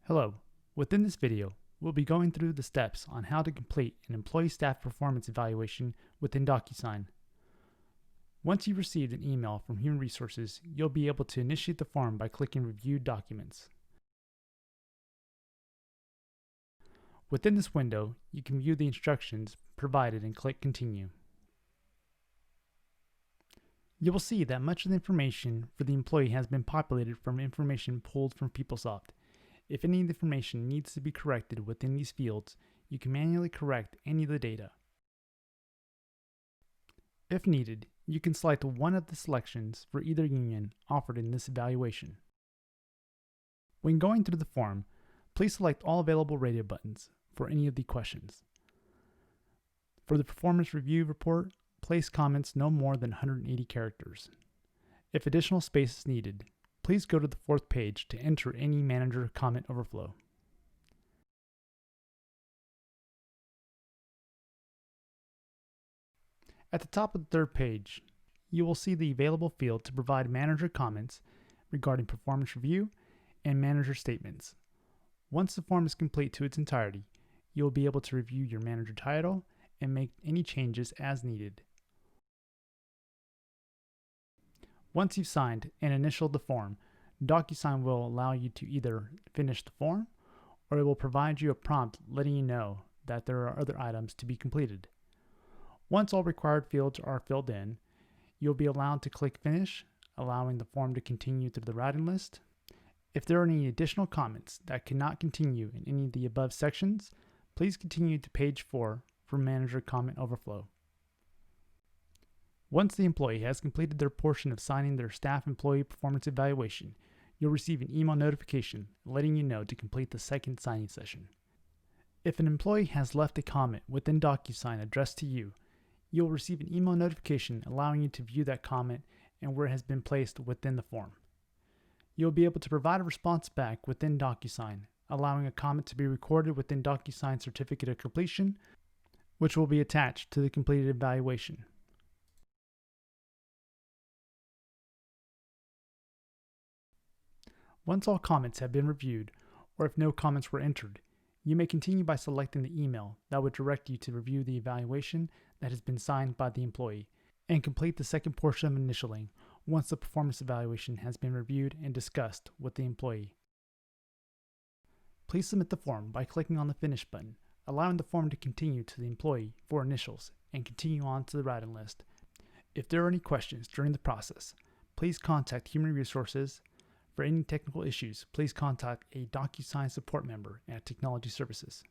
Hello. Within this video, we'll be going through the steps on how to complete an employee staff performance evaluation within DocuSign. Once you've received an email from Human Resources, you'll be able to initiate the form by clicking Review Documents. Within this window, you can view the instructions provided and click Continue. You will see that much of the information for the employee has been populated from information pulled from PeopleSoft. If any of the information needs to be corrected within these fields, you can manually correct any of the data. If needed, you can select one of the selections for either union offered in this evaluation. When going through the form, please select all available radio buttons for any of the questions. For the performance review report, place comments no more than 180 characters. If additional space is needed, please go to the fourth page to enter any manager comment overflow. At the top of the third page, you will see the available field to provide manager comments regarding performance review and manager statements. Once the form is complete to its entirety, you will be able to review your manager title and make any changes as needed. Once you've signed and initialed the form, DocuSign will allow you to either finish the form or it will provide you a prompt letting you know that there are other items to be completed. Once all required fields are filled in, you'll be allowed to click Finish, allowing the form to continue through the routing list. If there are any additional comments that cannot continue in any of the above sections, please continue to page 4 for Manager Comment Overflow. Once the employee has completed their portion of signing their staff employee performance evaluation, you'll receive an email notification letting you know to complete the second signing session. If an employee has left a comment within DocuSign addressed to you, you'll receive an email notification allowing you to view that comment and where it has been placed within the form. You'll be able to provide a response back within DocuSign, allowing a comment to be recorded within DocuSign Certificate of Completion, which will be attached to the completed evaluation. Once all comments have been reviewed, or if no comments were entered, you may continue by selecting the email that would direct you to review the evaluation that has been signed by the employee, and complete the second portion of initialing once the performance evaluation has been reviewed and discussed with the employee. Please submit the form by clicking on the Finish button, allowing the form to continue to the employee for initials and continue on to the routing list. If there are any questions during the process, please contact Human Resources. For any technical issues, please contact a DocuSign support member at Technology Services.